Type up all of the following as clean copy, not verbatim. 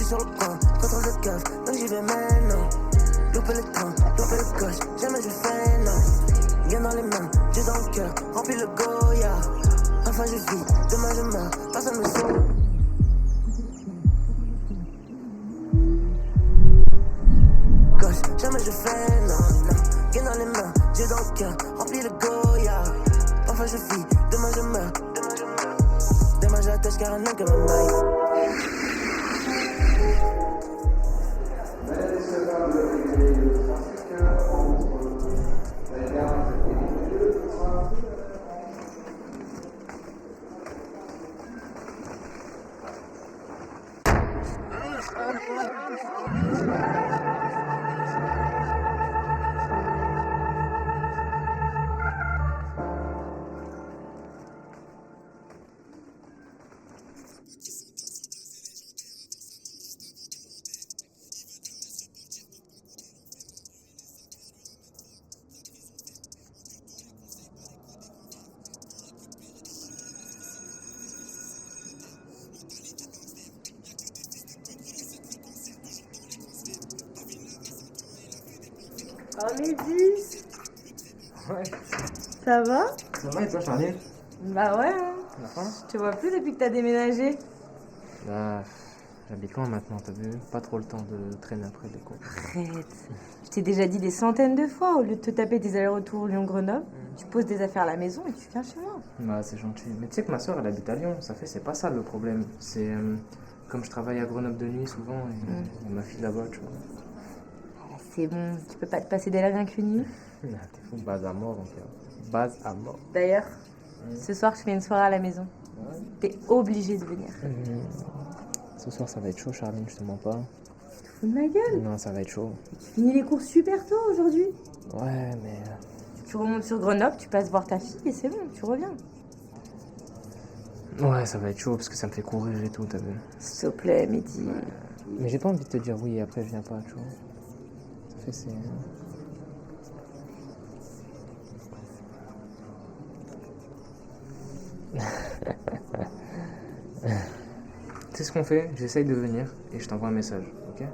sur le coin, contrôle de cave, donc j'y vais maintenant. Louper le train, louper le coche, jamais je fais non. Bien dans les mains, Dieu dans le cœur, remplis le Goya. Enfin je vis, demain je meurs, personne me sauve. Gauche, jamais je fais non. Bien dans les mains, Dieu dans le cœur, remplis le Goya. Enfin je vis, demain je meurs. Demain j'attache car un que ma maille. Oh Mehdi, Ouais, ça va? ça va et toi Charlie? Bah ouais, hein. La fin? Je te vois plus depuis que t'as déménagé. Bah, j'habite loin maintenant, t'as vu? Pas trop le temps de traîner après les cours. Arrête. Je t'ai déjà dit des centaines de fois, au lieu de te taper des allers-retours Lyon-Grenoble, tu poses des affaires à la maison et tu viens chez moi. Bah, c'est gentil. Mais tu sais que ma soeur elle habite à Lyon, c'est pas ça le problème. C'est comme je travaille à Grenoble de nuit souvent et ma fille là-bas, tu vois. C'est bon, tu peux pas te passer des laves inconnues. T'es fou, base à mort, donc base à mort. D'ailleurs, ce soir je fais une soirée à la maison. Ouais. T'es obligé de venir. Ce soir ça va être chaud, Charline, je te mens pas. Tu te fous de ma gueule? Non, ça va être chaud. Tu finis les cours super tôt aujourd'hui. Ouais, mais. Tu remontes sur Grenoble, tu passes voir ta fille et c'est bon, tu reviens. Ouais, ça va être chaud parce que ça me fait courir et tout, t'as vu. S'il te plaît, Mehdi. Mais j'ai pas envie de te dire oui et après je viens pas, tu vois. Ça fait c'est. C'est ce qu'on fait, j'essaye de venir et je t'envoie un message, ok?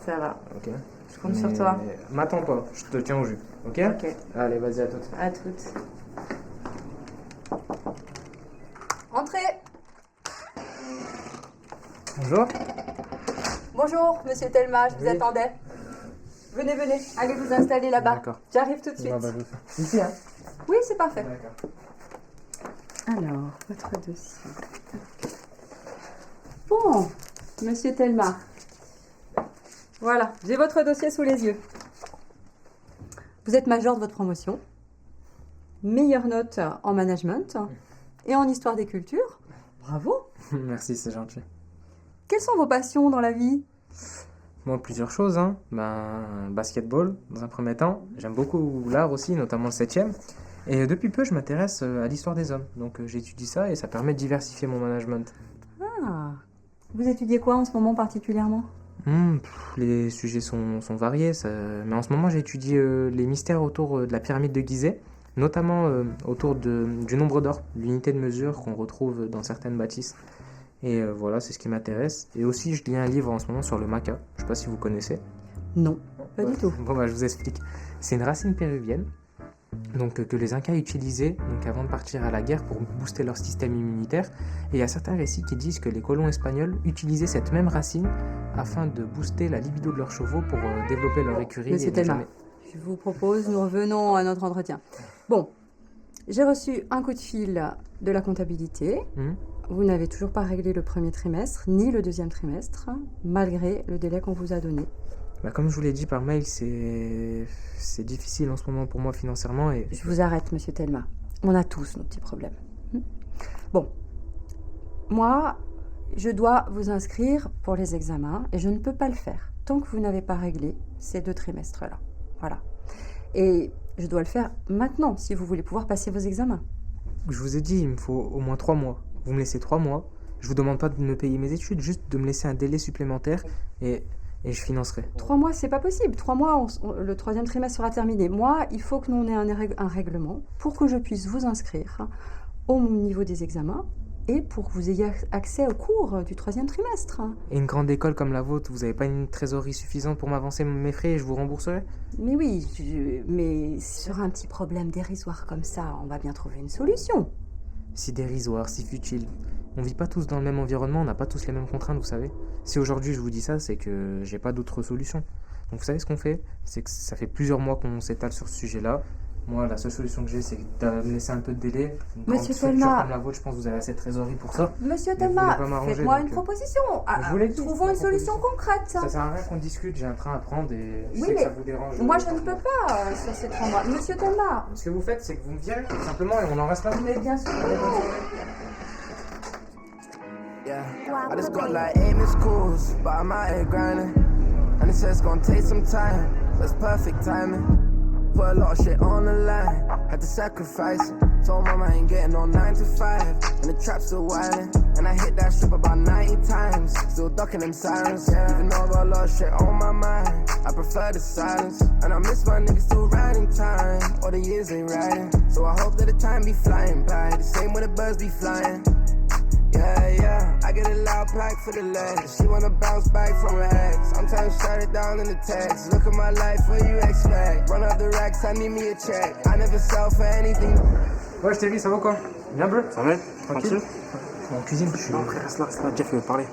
Ça va, Ok. je compte sur toi. M'attends pas, je te tiens au jus, ok? Ok. Allez, vas-y, à toutes. À toutes. Entrez. Bonjour. Bonjour, monsieur Telma, je vous Oui. attendais. Venez, venez, allez vous installer là-bas. D'accord. J'arrive tout de suite. Bah, je fais. Ici, hein? Oui, c'est parfait. D'accord. Alors, votre dossier. Bon, monsieur Telma. Voilà, j'ai votre dossier sous les yeux. Vous êtes major de votre promotion. Meilleure note en management et en histoire des cultures. Bravo. Merci, c'est gentil. Quelles sont vos passions dans la vie? Moi, plusieurs choses, hein. Basketball, dans un premier temps. J'aime beaucoup l'art aussi, notamment le 7e. Et depuis peu, je m'intéresse à l'histoire des hommes. Donc, j'étudie ça et ça permet de diversifier mon management. Ah, vous étudiez quoi en ce moment particulièrement? Les sujets sont variés, mais en ce moment, j'étudie les mystères autour de la pyramide de Gizeh, notamment autour du nombre d'or, l'unité de mesure qu'on retrouve dans certaines bâtisses. Et voilà, c'est ce qui m'intéresse. Et aussi, je lis un livre en ce moment sur le maca. Je sais pas si vous connaissez. Non, pas du tout. Bon, je vous explique. C'est une racine péruvienne donc, que les Incas utilisaient donc, avant de partir à la guerre pour booster leur système immunitaire. Et il y a certains récits qui disent que les colons espagnols utilisaient cette même racine afin de booster la libido de leurs chevaux pour développer leur écurie. Monsieur Telma, je vous propose, nous revenons à notre entretien. Bon, j'ai reçu un coup de fil de la comptabilité. Vous n'avez toujours pas réglé le premier trimestre, ni le deuxième trimestre, malgré le délai qu'on vous a donné. Comme je vous l'ai dit par mail, c'est difficile en ce moment pour moi financièrement. Et Je vous arrête, monsieur Telma. On a tous nos petits problèmes. Bon, moi, je dois vous inscrire pour les examens et je ne peux pas le faire tant que vous n'avez pas réglé ces 2 trimestres-là. Voilà. Et je dois le faire maintenant si vous voulez pouvoir passer vos examens. Je vous ai dit, il me faut au moins 3 mois. Vous me laissez 3 mois. Je vous demande pas de me payer mes études, juste de me laisser un délai supplémentaire et je financerai. 3 mois, c'est pas possible. 3 mois, le 3e trimestre sera terminé. Moi, il faut que nous on ait un règlement pour que je puisse vous inscrire au niveau des examens et pour que vous ayez accès aux cours du 3e trimestre. Et une grande école comme la vôtre, vous n'avez pas une trésorerie suffisante pour m'avancer mes frais et je vous rembourserai? Mais oui, mais sur un petit problème dérisoire comme ça, on va bien trouver une solution. Si dérisoire, si futile. On vit pas tous dans le même environnement, on n'a pas tous les mêmes contraintes, vous savez. Si aujourd'hui je vous dis ça, c'est que j'ai pas d'autre solution. Donc vous savez ce qu'on fait? C'est que ça fait plusieurs mois qu'on s'étale sur ce sujet-là. Moi, la seule solution que j'ai, c'est de me laisser un peu de délai. Une grande Monsieur structure Thomas. comme la vôtre, je pense que vous avez assez de trésorerie pour ça. Monsieur Mais vous Thomas, voulez pas m'arranger, faites-moi donc, une proposition. je vous l'ai dit, Trouvons c'est une ma solution proposition. concrète. Ça sert à rien qu'on discute, j'ai un train à prendre et je Oui, sais que mais ça vous dérange. Moi, je ne peux pas sur ces 3 mois. Monsieur Thomas. Ce que vous faites, c'est que vous me virez, tout simplement, et on en reste là. Mais bien sûr. Yeah, I just got like 8 missed calls, but I'm out here grinding. And it says it's gonna take some time, so it's perfect timing. Put a lot of shit on the line, had to sacrifice it. Told mama I ain't getting on 9 to 5, and the trap's still wildin'. And I hit that strip about 90 times, still ducking them sirens. Yeah, even though I got a lot of shit on my mind, I prefer the silence. And I miss my niggas still riding time, all the years ain't riding. So I hope that the time be flying by, the same way the birds be flying. Yeah, yeah, I get a loud pack for the legs. She wanna bounce back from her ex. Sometimes shut it down in the text. Look at my life, what you expect? Run up the racks, I need me a check. I never sell for anything. Ouais, je t'ai vu, ça va quoi? Bien bleu? Ça va? Tranquille? Je suis en cuisine, je suis... Non, frère, reste là, Jeff veut parler.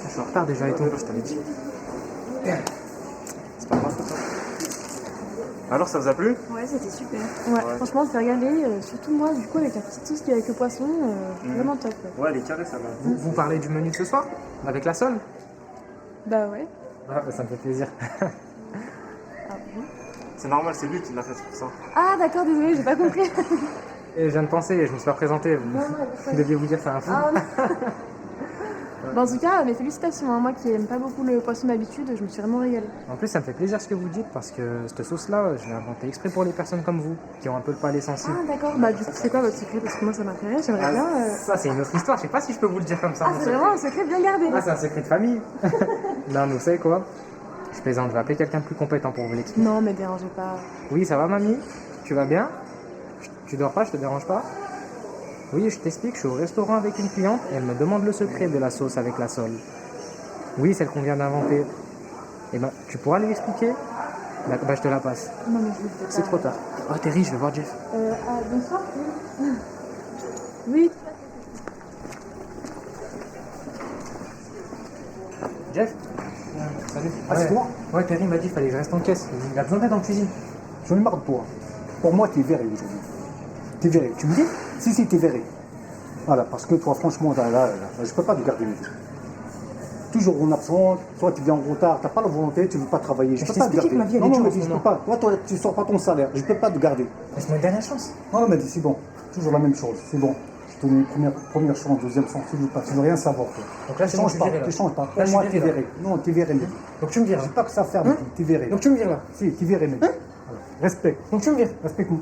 Je suis en retard déjà et tout. Je t'avais dit. C'est pas grave, ça. Alors, ça vous a plu? Ouais, c'était super. Ouais, franchement, on s'est régalé. Surtout moi, du coup, avec la petite sauce qui est avec le poisson, vraiment top. Ouais. Ouais, elle est carrée, ça va. Vous parlez du menu de ce soir? Avec la sole? Bah ouais. Ah, bah, ça me fait plaisir. Ah bon. C'est normal, c'est lui qui l'a fait, c'est pour ça. Ah d'accord, désolé, j'ai pas compris. Et je viens de penser, je me suis pas présenté. Vous deviez vous dire c'est un fou. Ah, non. Bon, en tout cas, mes félicitations. Hein. Moi qui aime pas beaucoup le poisson d'habitude, je me suis vraiment régalée. En plus, ça me fait plaisir ce que vous dites parce que cette sauce-là, je l'ai inventée exprès pour les personnes comme vous, qui ont un peu le palais sensible. Ah d'accord, bah du coup, c'est quoi votre secret? Parce que moi, ça m'intéresse, j'aimerais bien... Ça, c'est une autre histoire. Je sais pas si je peux vous le dire comme ça. Ah, mon c'est secret. vraiment un secret bien gardé. Ah, c'est un secret de famille. Non, mais vous savez quoi? Je plaisante, je vais appeler quelqu'un de plus compétent pour vous l'expliquer. Non, mais dérangez pas. Oui, ça va, mamie? Tu vas bien? Tu dors pas, je te dérange pas? Oui, je t'explique, je suis au restaurant avec une cliente et elle me demande le secret de la sauce avec la sole. Oui, celle qu'on vient d'inventer. Eh ben, tu pourras lui expliquer? Bah, je te la passe. Non, mais je le fais pas. C'est trop tard. Oh, Terry, je vais voir Jeff. Bonsoir. Oui. Jeff? Salut. Ah, c'est toi? Ouais, Terry m'a dit qu'il fallait que je reste en caisse. Il a besoin d'aide en cuisine. J'en ai marre de toi. Pour moi, t'es verré aujourd'hui. T'es verré. Tu me dis? Si, t'es verré. Voilà, parce que toi, franchement, là, je peux pas te garder. Toujours en absence, soit tu viens en retard, t'as pas la volonté, tu veux pas travailler. Je Je peux pas te t'ai expliqué garder. que ma vie, elle est Non, dure en mais ce je peux moment. pas. Toi, tu sors pas ton salaire. Je peux pas te garder. Laisse-moi une dernière chance. Non, mais c'est bon. Toujours la même chose. C'est bon. Je te mets première chance, deuxième chance. Tu veux rien savoir. Toi. Donc là, c'est Tu bon, changes je suis pas. viré, là. Tu changes pas. Là, Pour je moi, suis t'es viré, là. verré. Non, t'es verré, mec. Donc tu me vires. J'ai pas que ça à faire, mec. T'es verré. Donc tu me vires là. Si, t'es viré, mec. Voilà. Respecte. Donc tu me vires. Respecte-moi.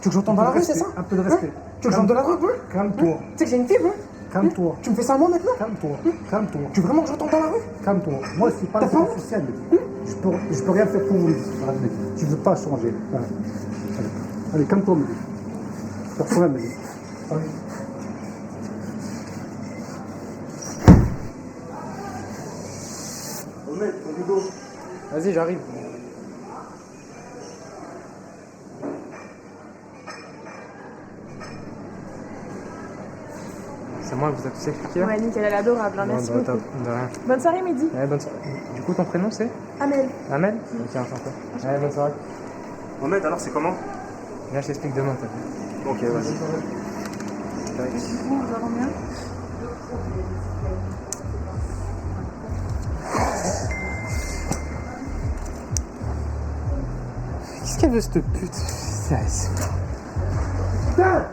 Tu veux que j'entende dans la rue, c'est ça? Un peu de respect. Tu veux que j'entende dans la rue? Calme-toi. Tu sais que j'ai une fibre, hein? Calme-toi. Tu me fais ça à moi maintenant? Calme-toi. Calme-toi. Tu veux vraiment que j'entende dans la rue? Calme-toi. Moi, je suis pas T'as le faim officiel. Je peux rien faire pour vous. Tu veux pas changer. Allez, calme-toi, mec. Personnel, mec. Allez. Vas-y, j'arrive. C'est moi, vous a tous expliqué? Ouais, nickel, elle est adorable. Hein, Bon, merci bah, beaucoup. top, de rien. Bonne soirée, Mehdi. Ouais, bonne soirée. Du coup, ton prénom c'est? Amel. Amel? Ok, enchanté. Ouais, bonne soirée. Mohamed, alors, c'est comment? Viens, je t'explique demain, t'as vu. Ok, vas-y. Vous allez bien? Qu'est-ce qu'elle veut, cette pute? Putain!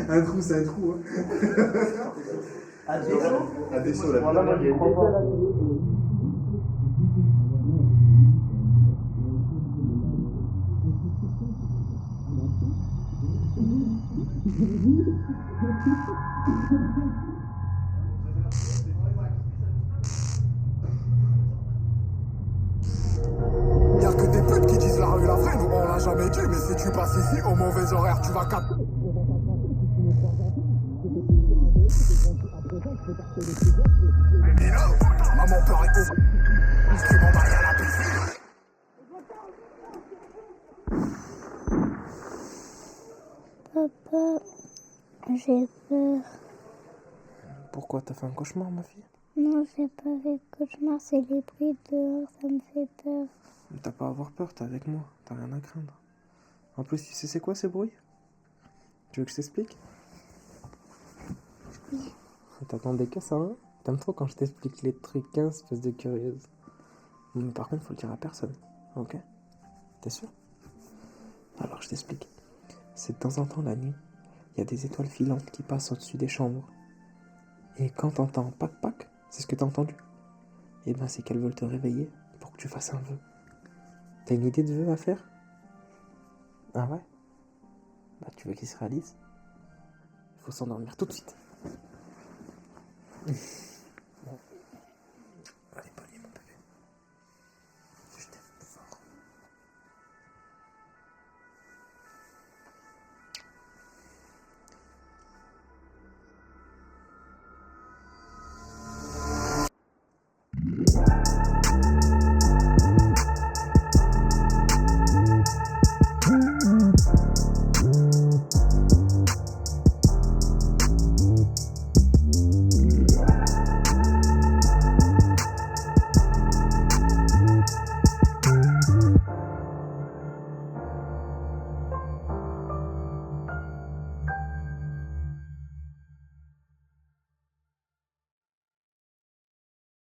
Un trou, c'est un trou. Un défaut, la Y'a que des putes qui disent la rue la vraie, nous on l'a jamais dit, mais si tu passes ici au mauvais horaire, tu vas capter. Maman pleurait au qui m'en marie à la piscine. Papa, j'ai peur. Pourquoi t'as fait un cauchemar, ma fille? Non, j'ai pas fait de cauchemar, c'est les bruits dehors, ça me fait peur. T'as pas à avoir peur, t'es avec moi, t'as rien à craindre. En plus, tu sais c'est quoi ces bruits? Tu veux que je t'explique? T'attendais que ça, hein? T'aimes trop quand je t'explique les trucs, hein, espèce de curieuse. Mais par contre, faut le dire à personne, ok? T'es sûr? Alors, je t'explique. C'est de temps en temps la nuit, il y a des étoiles filantes qui passent au-dessus des chambres. Et quand t'entends pac pac, c'est ce que t'as entendu. Et ben, c'est qu'elles veulent te réveiller pour que tu fasses un vœu. T'as une idée de vœu à faire? Ah ouais? Bah, tu veux qu'il se réalise? Il faut s'endormir tout de suite.